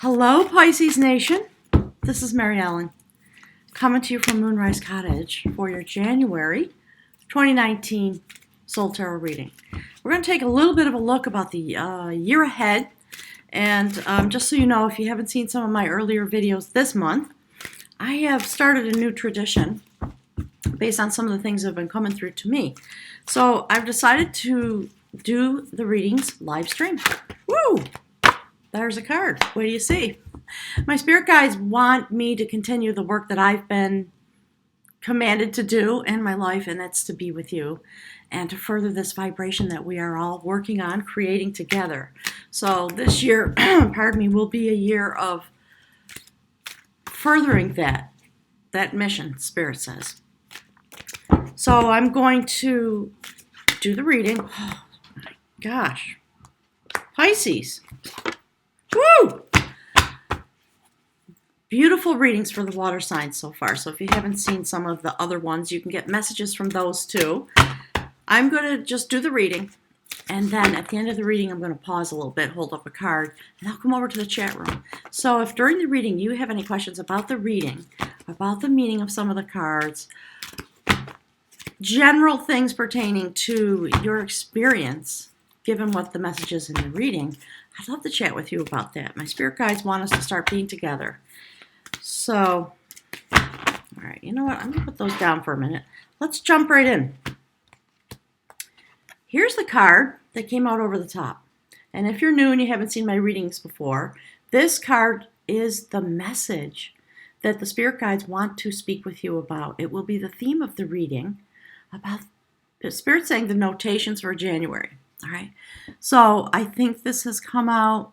Hello, Pisces Nation. This is Mary Ellen coming to you from Moonrise Cottage for your January 2019 Soul Tarot reading. We're going to take a little bit of a look about the year ahead. And just so you know, if you haven't seen some of my earlier videos this month, I have started a new tradition based on some of the things that have been coming through to me. So I've decided to do the readings live stream. Woo! There's a card. What do you see? My spirit guides want me to continue the work that I've been commanded to do in my life, and that's to be with you and to further this vibration that we are all working on creating together. So this year, pardon me, will be a year of furthering that mission, Spirit says. So I'm going to do the reading. Oh my gosh. Pisces. Woo! Beautiful readings for the water signs so far. So if you haven't seen some of the other ones, you can get messages from those too. I'm going to just do the reading. And then at the end of the reading, I'm going to pause a little bit, hold up a card, and I'll come over to the chat room. So if during the reading you have any questions about the reading, about the meaning of some of the cards, general things pertaining to your experience, given what the message is in the reading, I'd love to chat with you about that. My spirit guides want us to start being together. So, all right, you know what? I'm going to put those down for a minute. Let's jump right in. Here's the card that came out over the top. And if you're new and you haven't seen my readings before, this card is the message that the spirit guides want to speak with you about. It will be the theme of the reading about the spirit saying the notations for January. All right. So I think this has come out.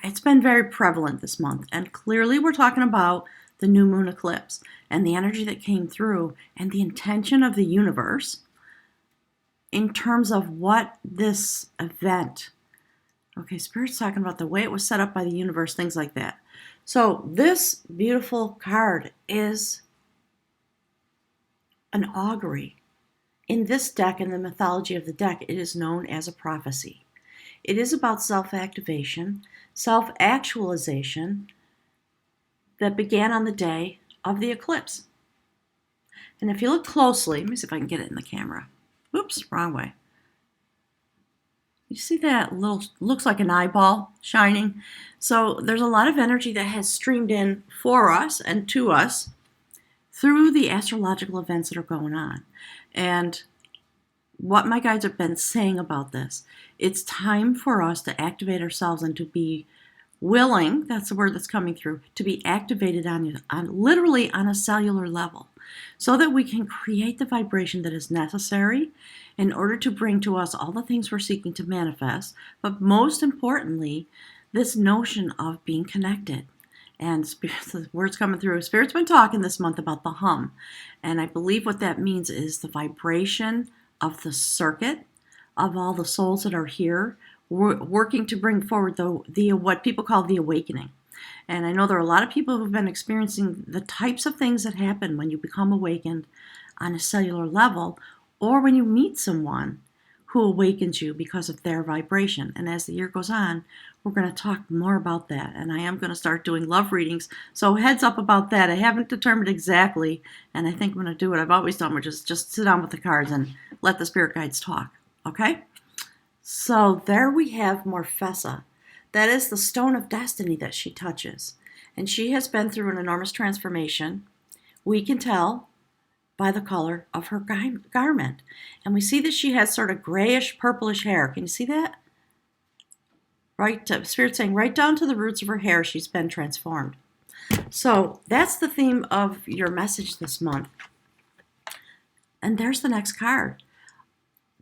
It's been very prevalent this month. And clearly we're talking about the new moon eclipse and the energy that came through and the intention of the universe in terms of what this event. Okay, Spirit's talking about the way it was set up by the universe, things like that. So this beautiful card is an augury. In this deck, in the mythology of the deck, it is known as a prophecy. It is about self-activation, self-actualization that began on the day of the eclipse. And if you look closely, let me see if I can get it in the camera. Oops, wrong way. You see that little, looks like an eyeball shining? So there's a lot of energy that has streamed in for us and to us through the astrological events that are going on. And what my guides have been saying about this, it's time for us to activate ourselves and to be willing, that's the word that's coming through, to be activated on literally on a cellular level so that we can create the vibration that is necessary in order to bring to us all the things we're seeking to manifest, but most importantly, this notion of being connected. And the words coming through. Spirit's been talking this month about the hum. And I believe what that means is the vibration of the circuit of all the souls that are here working to bring forward the what people call the awakening. And I know there are a lot of people who've been experiencing the types of things that happen when you become awakened on a cellular level or when you meet someone who awakens you because of their vibration. And as the year goes on, we're going to talk more about that. And I am going to start doing love readings. So heads up about that. I haven't determined exactly. And I think I'm going to do what I've always done, which is just sit down with the cards and let the spirit guides talk. Okay? So there we have Morfessa. That is the stone of destiny that she touches. And she has been through an enormous transformation. We can tell by the color of her garment. And we see that she has sort of grayish, purplish hair. Can you see that? Right, Spirit saying right down to the roots of her hair, she's been transformed. So that's the theme of your message this month. And there's the next card.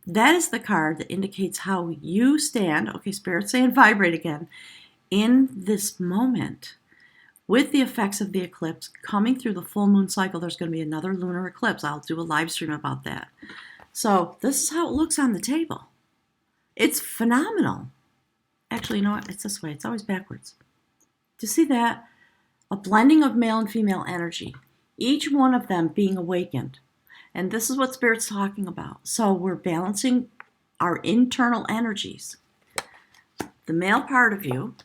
That is the card that indicates how you stand, okay, Spirit saying vibrate again, in this moment. With the effects of the eclipse coming through the full moon cycle, there's going to be another lunar eclipse. I'll do a live stream about that. So this is how it looks on the table. It's phenomenal. Actually, you know what? It's this way. It's always backwards. Do you see that? A blending of male and female energy. Each one of them being awakened. And this is what Spirit's talking about. So we're balancing our internal energies. The male part of you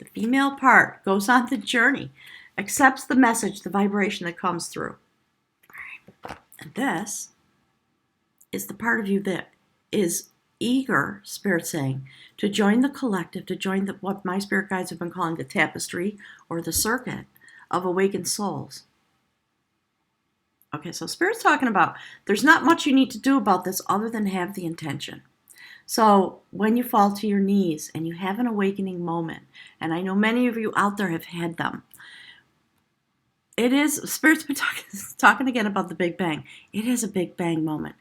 The female part goes on the journey, accepts the message, the vibration that comes through. And this is the part of you that is eager, Spirit saying, to join the collective, to join what my spirit guides have been calling the tapestry or the circuit of awakened souls. Okay, so Spirit's talking about there's not much you need to do about this other than have the intention. So when you fall to your knees and you have an awakening moment, and I know many of you out there have had them, it is, Spirit's been talking again about the Big Bang. It is a Big Bang moment.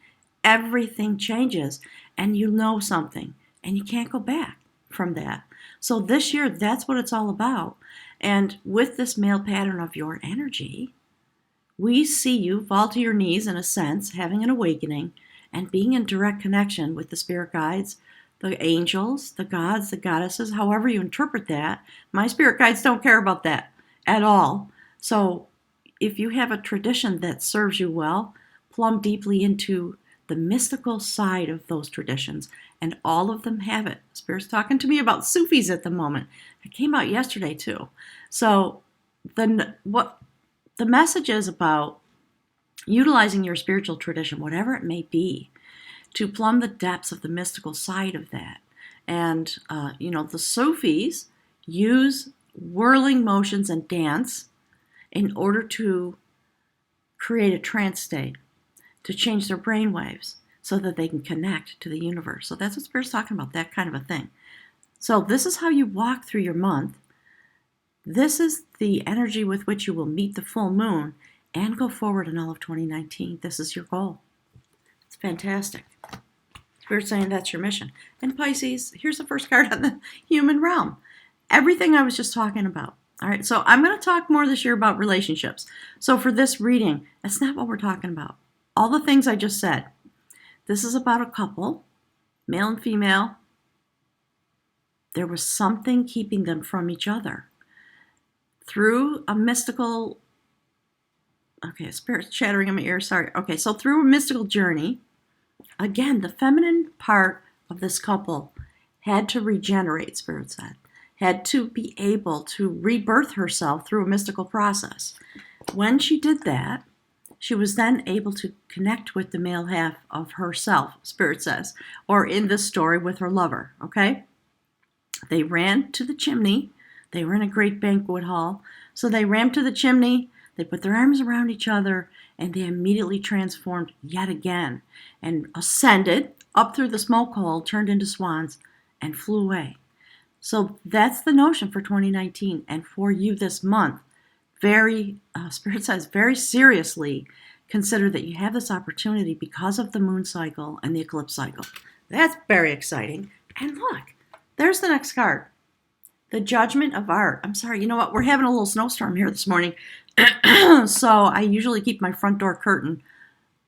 Everything changes and you know something and you can't go back from that. So this year, that's what it's all about. And with this male pattern of your energy, we see you fall to your knees in a sense, having an awakening and being in direct connection with the spirit guides, the angels, the gods, the goddesses, however you interpret that. My spirit guides don't care about that at all. So if you have a tradition that serves you well, plumb deeply into the mystical side of those traditions, and all of them have it. Spirit's talking to me about Sufis at the moment. It came out yesterday too. So the message is about utilizing your spiritual tradition, whatever it may be, to plumb the depths of the mystical side of that. And the Sufis use whirling motions and dance in order to create a trance state, to change their brain waves so that they can connect to the universe. So that's what Spirit's talking about, that kind of a thing. So this is how you walk through your month. This is the energy with which you will meet the full moon and go forward in all of 2019. This is your goal. It's fantastic. Spirit's saying that's your mission. And Pisces, here's the first card on the human realm. Everything I was just talking about. All right, so I'm going to talk more this year about relationships. So for this reading, that's not what we're talking about. All the things I just said. This is about a couple, male and female. There was something keeping them from each other. Through a mystical, Spirit's chattering in my ear, sorry. Okay, so through a mystical journey, again, the feminine part of this couple had to regenerate, Spirit said, had to be able to rebirth herself through a mystical process. When she did that, she was then able to connect with the male half of herself, Spirit says, or in this story with her lover, okay? They ran to the chimney. They were in a great banquet hall. So they ran to the chimney, they put their arms around each other, and they immediately transformed yet again and ascended up through the smoke hole, turned into swans, and flew away. So that's the notion for 2019. And for you this month, Spirit says, very seriously consider that you have this opportunity because of the moon cycle and the eclipse cycle. That's very exciting. And look, there's the next card. The Judgment of Art. I'm sorry, you know what? We're having a little snowstorm here this morning. So I usually keep my front door curtain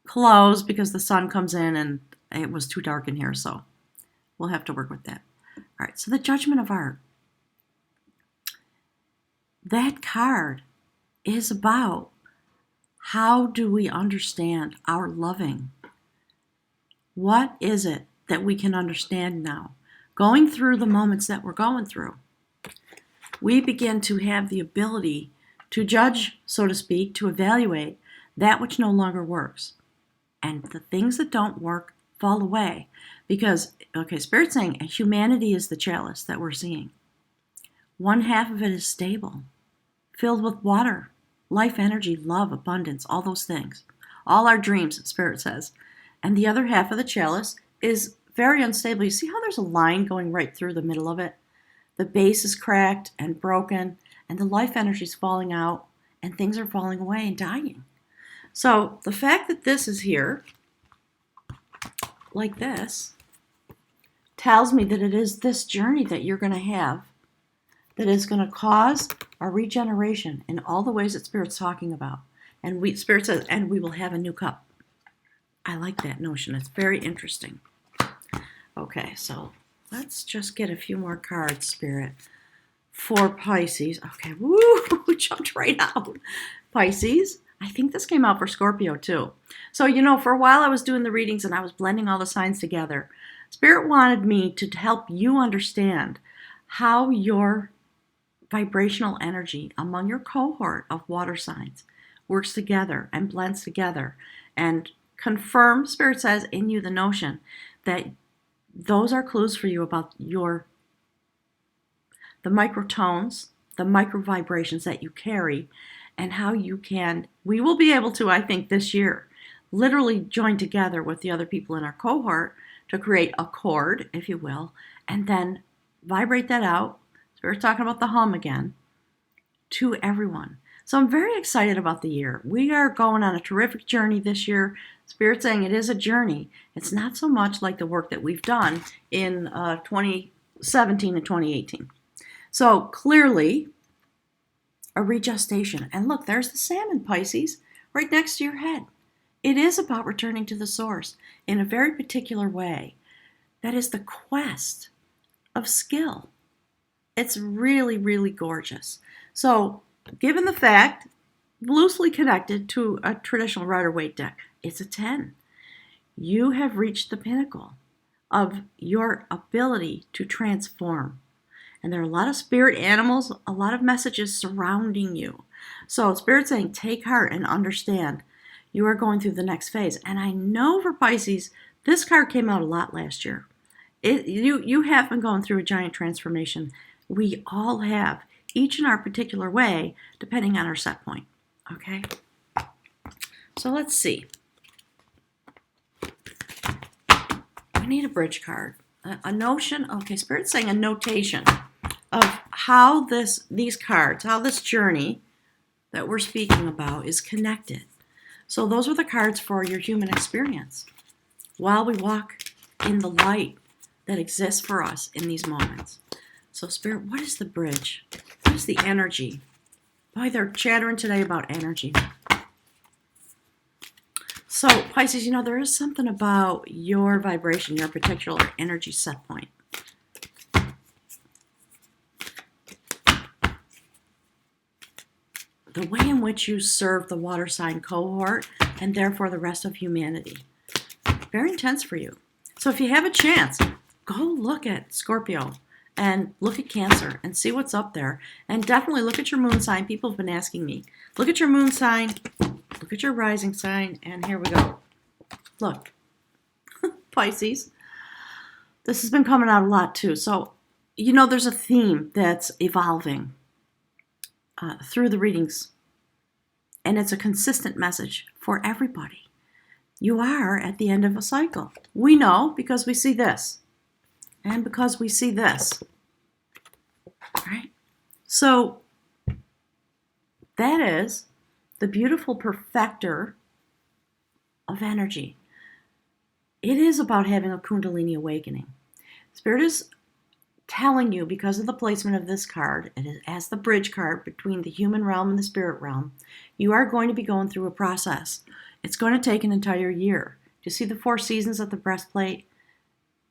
closed because the sun comes in and it was too dark in here. So we'll have to work with that. All right, so the Judgment of Art. That card is about how do we understand our loving? What is it that we can understand now? Going through the moments that we're going through, we begin to have the ability to judge, so to speak, to evaluate that which no longer works. And the things that don't work fall away. Because, Spirit's saying humanity is the chalice that we're seeing. One half of it is stable, filled with water, life energy, love, abundance, all those things. All our dreams, Spirit says. And the other half of the chalice is very unstable. You see how there's a line going right through the middle of it? The base is cracked and broken, and the life energy is falling out, and things are falling away and dying. So the fact that this is here, like this, tells me that it is this journey that you're going to have that is going to cause a regeneration in all the ways that Spirit's talking about. And Spirit says, and we will have a new cup. I like that notion. It's very interesting. Okay, so let's just get a few more cards, Spirit, for Pisces. Okay, woo, jumped right out. Pisces, I think this came out for Scorpio too. So, for a while I was doing the readings and I was blending all the signs together. Spirit wanted me to help you understand how your vibrational energy among your cohort of water signs works together and blends together and confirm, Spirit says, in you the notion that those are clues for you about the microtones, the micro vibrations that you carry, and how we will be able to, I think, this year, literally join together with the other people in our cohort to create a chord, if you will, and then vibrate that out. So we're talking about the hum again, to everyone. So I'm very excited about the year. We are going on a terrific journey this year. Spirit saying it is a journey. It's not so much like the work that we've done in 2017 and 2018. So clearly, a regestation. And look, there's the salmon, Pisces, right next to your head. It is about returning to the source in a very particular way. That is the quest of skill. It's really, really gorgeous. So, given the fact, loosely connected to a traditional Rider-Waite deck, it's a 10. You have reached the pinnacle of your ability to transform. And there are a lot of spirit animals, a lot of messages surrounding you. So Spirit's saying, take heart and understand you are going through the next phase. And I know for Pisces, this card came out a lot last year. You have been going through a giant transformation. We all have, each in our particular way, depending on our set point. Okay? So let's see. I need a bridge card. A notion, okay, Spirit's saying a notation of how these cards, how this journey that we're speaking about is connected. So those are the cards for your human experience while we walk in the light that exists for us in these moments. So Spirit, what is the bridge? What is the energy? Boy, they're chattering today about energy. So Pisces, there is something about your vibration, your particular energy set point. The way in which you serve the water sign cohort and therefore the rest of humanity. Very intense for you. So if you have a chance, go look at Scorpio and look at Cancer and see what's up there. And definitely look at your moon sign. People have been asking me. Look at your moon sign, look at your rising sign, and here we go. Look, Pisces. This has been coming out a lot too. So, there's a theme that's evolving through the readings. And it's a consistent message for everybody. You are at the end of a cycle. We know because we see this. And because we see this. Right? So, that is the beautiful perfecter of energy. It is about having a Kundalini awakening. Spirit is telling you, because of the placement of this card, it is as the bridge card between the human realm and the spirit realm, you are going to be going through a process. It's going to take an entire year. Do you see the 4 seasons at the breastplate?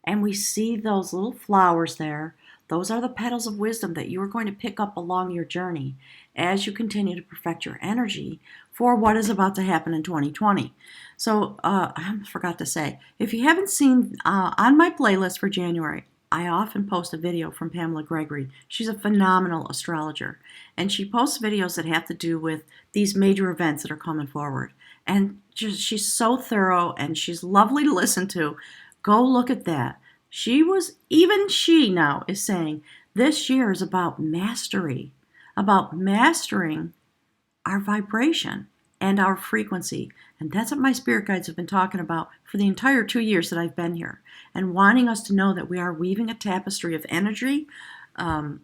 And we see those little flowers there. Those are the petals of wisdom that you are going to pick up along your journey as you continue to perfect your energy for what is about to happen in 2020. So I forgot to say, if you haven't seen on my playlist for January, I often post a video from Pamela Gregory. She's a phenomenal astrologer. And she posts videos that have to do with these major events that are coming forward. And she's so thorough and she's lovely to listen to. Go look at that. Even she now is saying this year is about mastery, about mastering our vibration and our frequency. And that's what my spirit guides have been talking about for the entire 2 years that I've been here, and wanting us to know that we are weaving a tapestry of energy and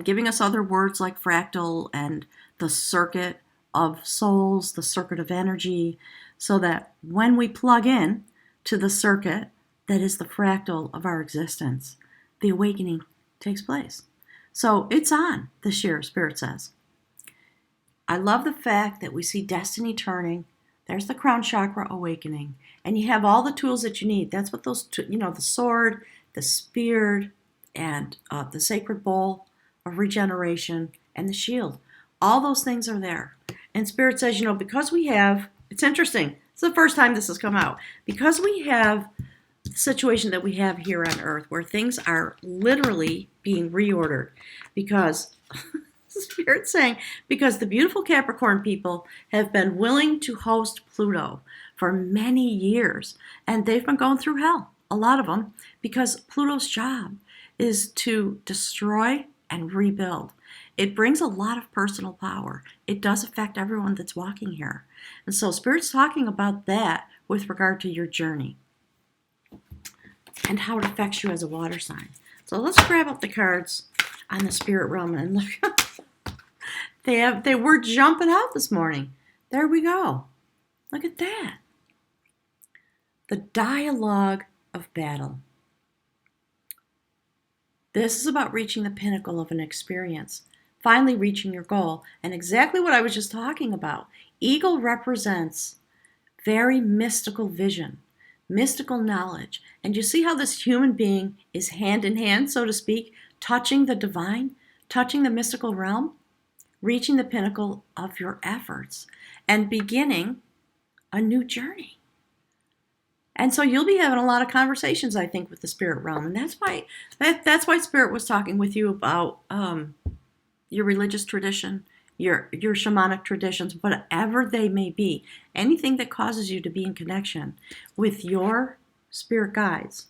giving us other words like fractal and the circuit of souls, the circuit of energy, so that when we plug in to the circuit that is the fractal of our existence, the awakening takes place. So it's on this year, Spirit says. I love the fact that we see destiny turning. There's the crown chakra awakening. And you have all the tools that you need. That's what those, the sword, the spear, and the sacred bowl of regeneration, and the shield. All those things are there. And Spirit says, because we have, it's interesting. It's the first time this has come out. Because we have the situation that we have here on Earth where things are literally being reordered. Because Spirit's saying, because the beautiful Capricorn people have been willing to host Pluto for many years, and they've been going through hell, a lot of them, because Pluto's job is to destroy and rebuild. It brings a lot of personal power. It does affect everyone that's walking here. And so Spirit's talking about that with regard to your journey and how it affects you as a water sign. So let's grab up the cards on the spirit realm and look. They were jumping out this morning. There we go. Look at that. The dialogue of battle. This is about reaching the pinnacle of an experience, finally reaching your goal, and exactly what I was just talking about. Eagle represents very mystical vision, mystical knowledge. And you see how this human being is hand in hand, so to speak, touching the divine, touching the mystical realm, reaching the pinnacle of your efforts, and beginning a new journey. And so you'll be having a lot of conversations, I think, with the spirit realm. And that's why Spirit was talking with you about your religious tradition, your shamanic traditions, whatever they may be. Anything that causes you to be in connection with your spirit guides,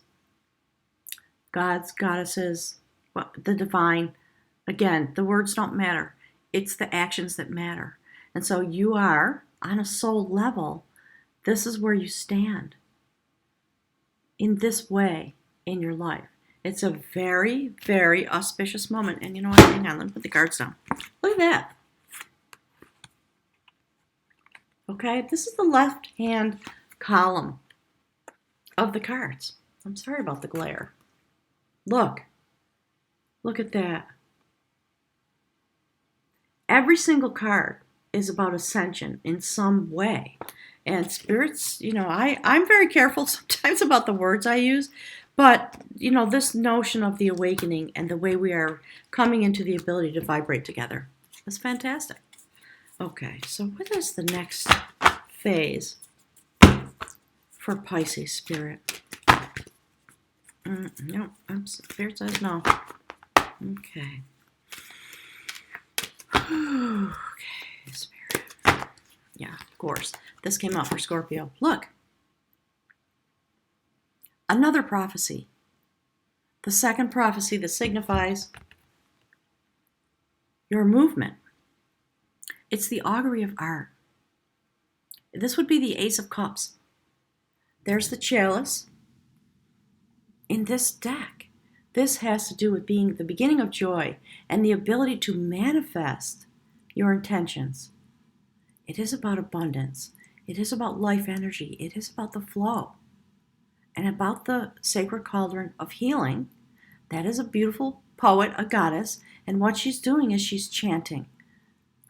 gods, goddesses, the divine. Again, the words don't matter. It's the actions that matter. And so you are, on a soul level, this is where you stand in this way in your life. It's a very, very auspicious moment. And you know what? Hang on, let me put the cards down. Look at that. Okay, this is the left-hand column of the cards. I'm sorry about the glare. Look at that. Every single card is about ascension in some way. And spirits, I'm very careful sometimes about the words I use, but, this notion of the awakening and the way we are coming into the ability to vibrate together is fantastic. Okay, so what is the next phase for Pisces spirit? No, Spirit says no. Okay. Okay, Spirit. Yeah, of course. This came out for Scorpio. Look. Another prophecy. The second prophecy that signifies your movement. It's the augury of art. This would be the Ace of Cups. There's the chalice. In this deck, this has to do with being the beginning of joy and the ability to manifest your intentions. It is about abundance. It is about life energy. It is about the flow. And about the sacred cauldron of healing. That is a beautiful poet, a goddess, and what she's doing is she's chanting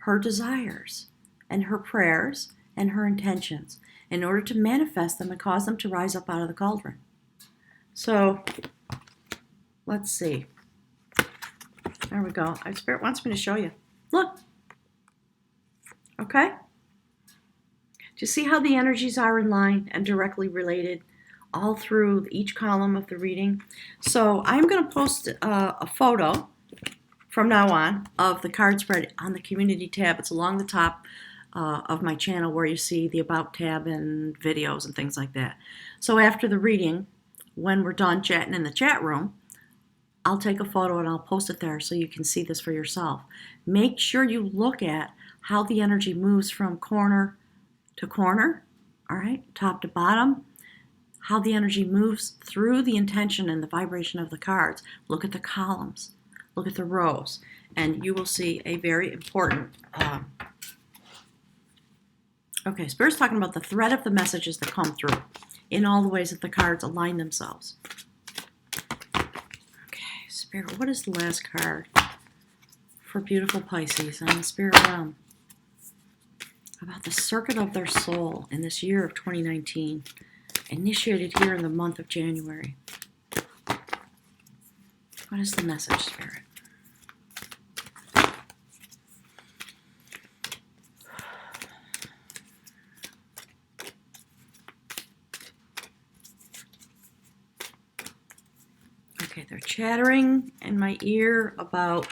her desires and her prayers and her intentions in order to manifest them and cause them to rise up out of the cauldron. So, let's see. There we go. Spirit wants me to show you. Look. Okay? Do you see how the energies are in line and directly related all through each column of the reading? So I'm going to post a photo from now on of the card spread on the community tab. It's along the top of my channel where you see the About tab and videos and things like that. So after the reading, when we're done chatting in the chat room, I'll take a photo and I'll post it there so you can see this for yourself. Make sure you look at how the energy moves from corner to corner, all right, top to bottom, how the energy moves through the intention and the vibration of the cards. Look at the columns, look at the rows, and you will see a very important, okay, Spirit's talking about the thread of the messages that come through in all the ways that the cards align themselves. Okay, Spirit, what is the last card for beautiful Pisces on the spirit realm? About the circuit of their soul in this year of 2019, initiated here in the month of January. What is the message, Spirit? Okay, they're chattering in my ear about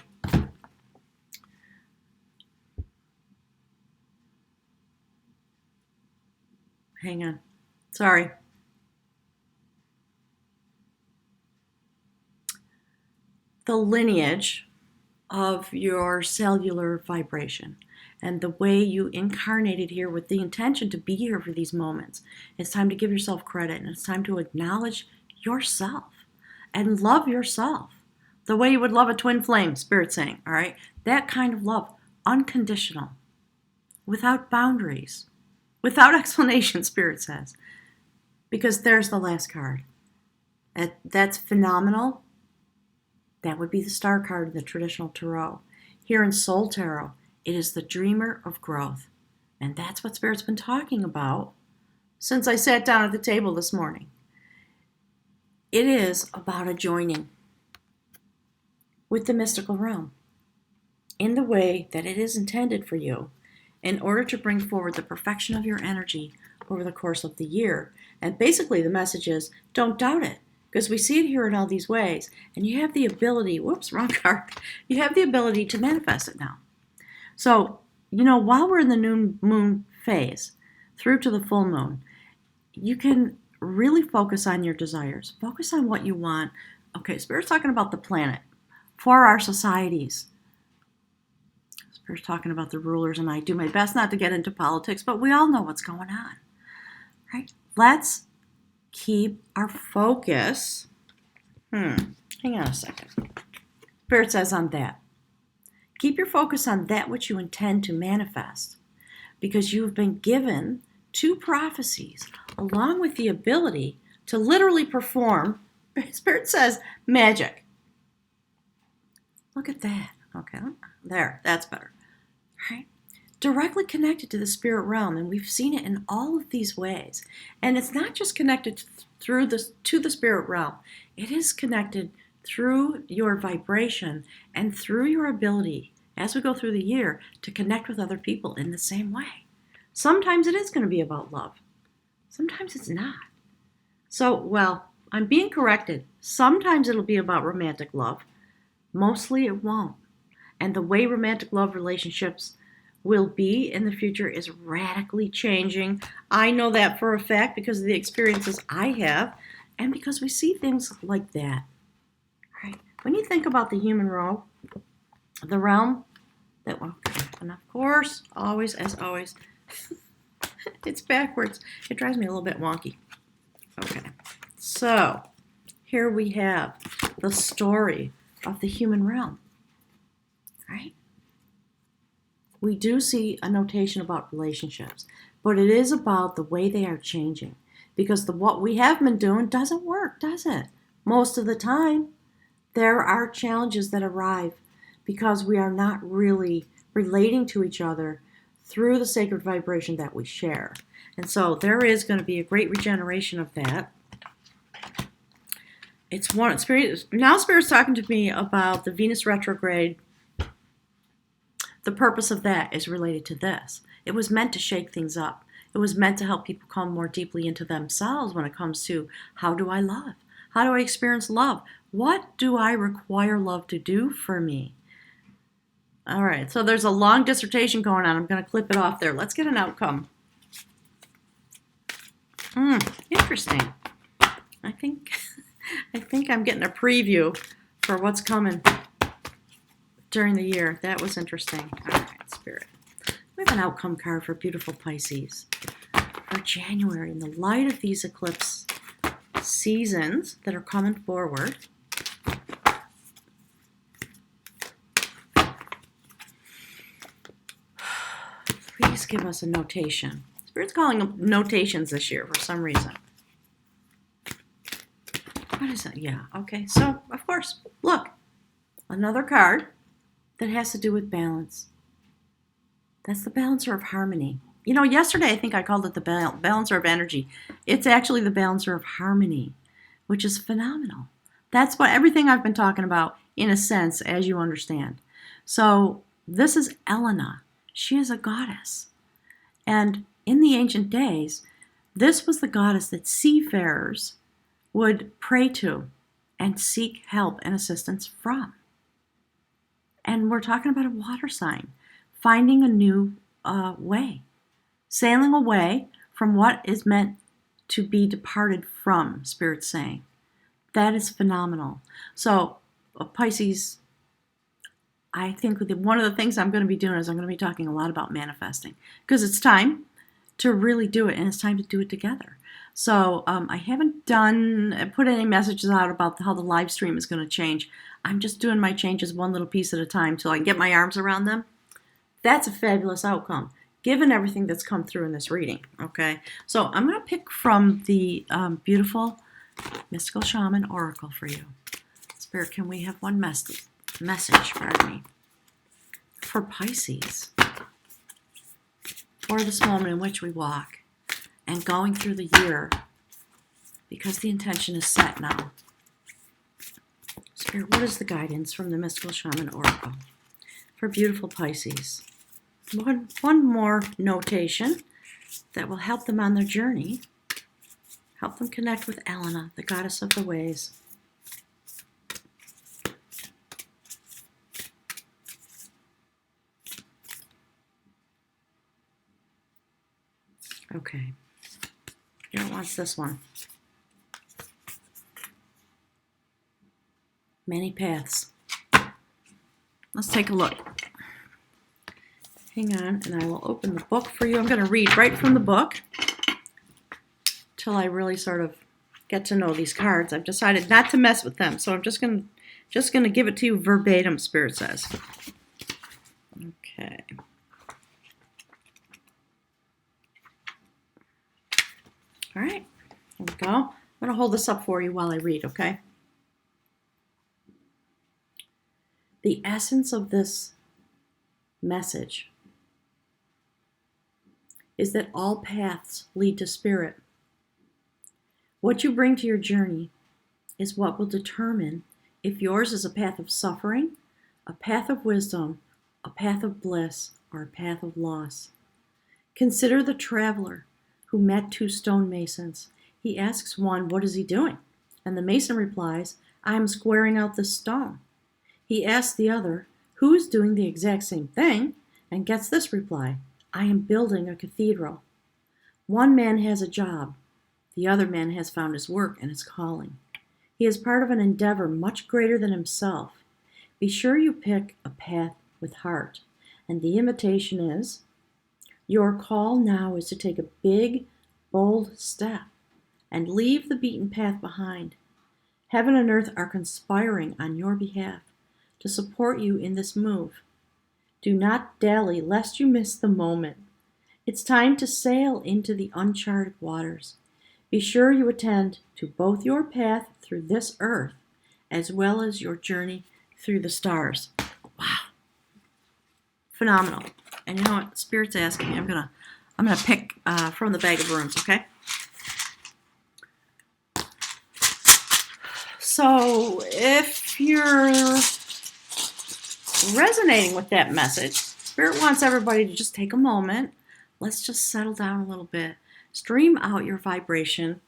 hang on. Sorry. The lineage of your cellular vibration and the way you incarnated here with the intention to be here for these moments. It's time to give yourself credit, and it's time to acknowledge yourself and love yourself the way you would love a twin flame, Spirit's saying, all right? That kind of love, unconditional, without boundaries, without explanation, Spirit says. Because there's the last card. That's phenomenal. That would be the star card in the traditional tarot. Here in Soul Tarot, it is the dreamer of growth. And that's what Spirit's been talking about since I sat down at the table this morning. It is about a joining with the mystical realm in the way that it is intended for you in order to bring forward the perfection of your energy over the course of the year. And basically the message is, don't doubt it, because we see it here in all these ways, and you have the ability, whoops, wrong card, you have the ability to manifest it now. So, while we're in the new moon phase, through to the full moon, you can really focus on your desires. Focus on what you want. Okay, Spirit's talking about the planet. For our societies. Spirit's talking about the rulers, and I do my best not to get into politics, but we all know what's going on. Right? Let's keep our focus. Hang on a second. Spirit says on that. Keep your focus on that which you intend to manifest, because you've been given 2 prophecies along with the ability to literally perform, Spirit says, magic. Look at that. Okay, there, that's better. Right? Directly connected to the spirit realm, and we've seen it in all of these ways. And it's not just connected to the spirit realm. It is connected through your vibration and through your ability, as we go through the year, to connect with other people in the same way. Sometimes it is going to be about love. Sometimes it's not. So, I'm being corrected. Sometimes it'll be about romantic love. Mostly it won't. And the way romantic love relationships will be in the future is radically changing. I know that for a fact because of the experiences I have and because we see things like that. Right? When you think about the human realm, the realm that, and of course, always, as always, it's backwards. It drives me a little bit wonky. Okay, so here we have the story of the human realm, right? We do see a notation about relationships, but it is about the way they are changing, because what we have been doing doesn't work, does it? Most of the time, there are challenges that arrive because we are not really relating to each other through the sacred vibration that we share. And so there is going to be a great regeneration of that. It's one Spirit. Now Spirit's talking to me about the Venus retrograde. The purpose of that is related to this. It was meant to shake things up. It was meant to help people come more deeply into themselves when it comes to, how do I love? How do I experience love? What do I require love to do for me? All right, so there's a long dissertation going on. I'm going to clip it off there. Let's get an outcome. Interesting. I think I'm getting a preview for what's coming during the year. That was interesting. All right, Spirit. We have an outcome card for beautiful Pisces for January in the light of these eclipse seasons that are coming forward. Please give us a notation. Spirit's calling them notations this year for some reason. What is that? Yeah, okay. So, of course, look. Another card that has to do with balance. That's the balancer of harmony. Yesterday I think I called it the balancer of energy. It's actually the balancer of harmony, which is phenomenal. That's what everything I've been talking about, in a sense, as you understand. So, this is Elena. She is a goddess. And in the ancient days, this was the goddess that seafarers would pray to and seek help and assistance from. And we're talking about a water sign, finding a new way, sailing away from what is meant to be departed from, Spirit's saying. That is phenomenal. So, Pisces, I think one of the things I'm going to be doing is I'm going to be talking a lot about manifesting, because it's time to really do it, and it's time to do it together. So I haven't put any messages out about how the live stream is going to change. I'm just doing my changes one little piece at a time till I can get my arms around them. That's a fabulous outcome, given everything that's come through in this reading. Okay, so I'm going to pick from the beautiful Mystical Shaman Oracle for you. Spirit, can we have one message, pardon me, for Pisces, for this moment in which we walk and going through the year, because the intention is set now. Spirit, what is the guidance from the Mystical Shaman Oracle for beautiful Pisces? One more notation that will help them on their journey, help them connect with Elena, the goddess of the ways. Okay, Spirit wants this one. Many paths. Let's take a look. Hang on, and I will open the book for you. I'm going to read right from the book till I really sort of get to know these cards. I've decided not to mess with them, so I'm just going to give it to you verbatim, Spirit says. Okay. All right, here we go. I'm going to hold this up for you while I read, okay? The essence of this message is that all paths lead to Spirit. What you bring to your journey is what will determine if yours is a path of suffering, a path of wisdom, a path of bliss, or a path of loss. Consider the traveler who met two stonemasons. He asks one, "What is he doing?" And the mason replies, "I am squaring out this stone." He asks the other, who is doing the exact same thing, and gets this reply, "I am building a cathedral." One man has a job. The other man has found his work and his calling. He is part of an endeavor much greater than himself. Be sure you pick a path with heart. And the invitation is, your call now is to take a big, bold step and leave the beaten path behind. Heaven and earth are conspiring on your behalf to support you in this move. Do not dally lest you miss the moment. It's time to sail into the uncharted waters. Be sure you attend to both your path through this earth as well as your journey through the stars. Wow. Phenomenal. And you know what? Spirit's asking me. I'm gonna pick from the bag of runes, okay? So if you're resonating with that message, Spirit wants everybody to just take a moment. Let's just settle down a little bit. Stream out your vibration.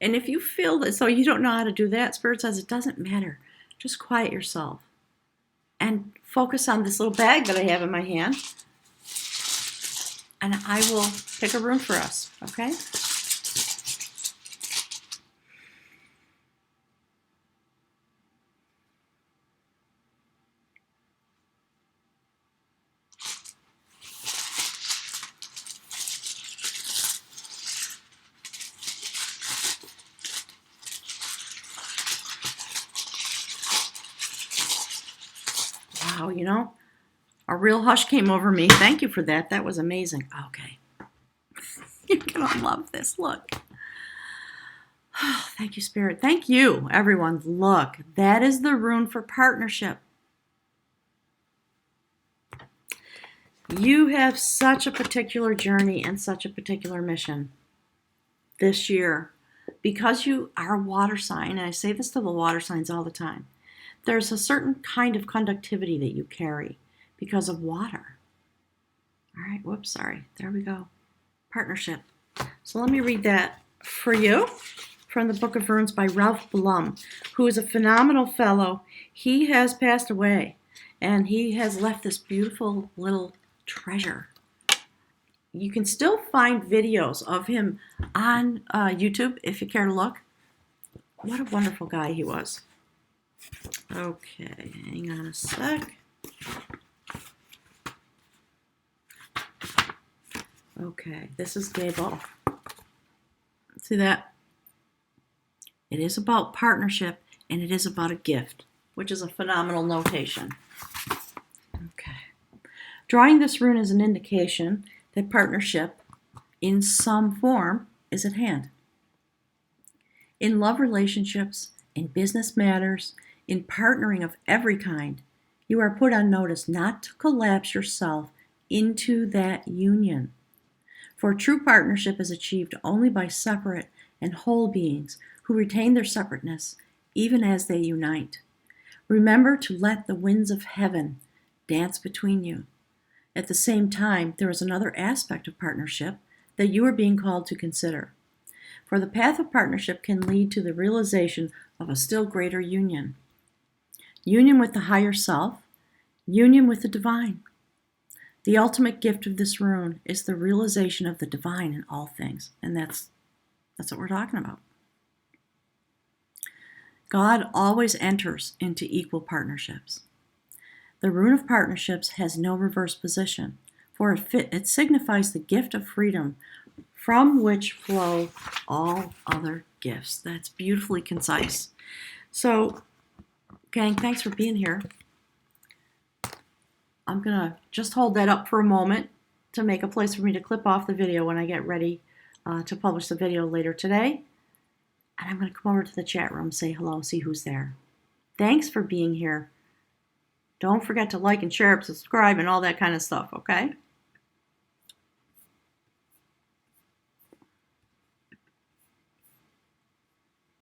And if you feel that, so you don't know how to do that, Spirit says it doesn't matter. Just quiet yourself and focus on this little bag that I have in my hand. And I will pick a rune for us, okay? Wow, you know, a real hush came over me. Thank you for that. That was amazing. Okay. You're going to love this. Look. Thank you, Spirit. Thank you, everyone. Look, that is the rune for partnership. You have such a particular journey and such a particular mission this year. Because you are a water sign, and I say this to the water signs all the time, there's a certain kind of conductivity that you carry because of water. All right, whoops, sorry. There we go. Partnership. So let me read that for you from the Book of Runes by Ralph Blum, who is a phenomenal fellow. He has passed away, and he has left this beautiful little treasure. you can still find videos of him on YouTube if you care to look. What a wonderful guy he was. Okay, hang on a sec. Okay, this is Gable. See that? It is about partnership, and it is about a gift, which is a phenomenal notation. Okay. Drawing this rune is an indication that partnership, in some form, is at hand. In love relationships, in business matters, in partnering of every kind, you are put on notice not to collapse yourself into that union. For true partnership is achieved only by separate and whole beings who retain their separateness even as they unite. Remember to let the winds of heaven dance between you. At the same time, there is another aspect of partnership that you are being called to consider. For the path of partnership can lead to the realization of a still greater union. Union with the higher self, union with the divine. The ultimate gift of this rune is the realization of the divine in all things, and that's what we're talking about. God always enters into equal partnerships. The rune of partnerships has no reverse position, for it signifies the gift of freedom from which flow all other gifts. That's beautifully concise. So, gang, thanks for being here. I'm going to just hold that up for a moment to make a place for me to clip off the video when I get ready to publish the video later today. And I'm going to come over to the chat room, say hello, see who's there. Thanks for being here. Don't forget to like and share, subscribe, and all that kind of stuff, okay?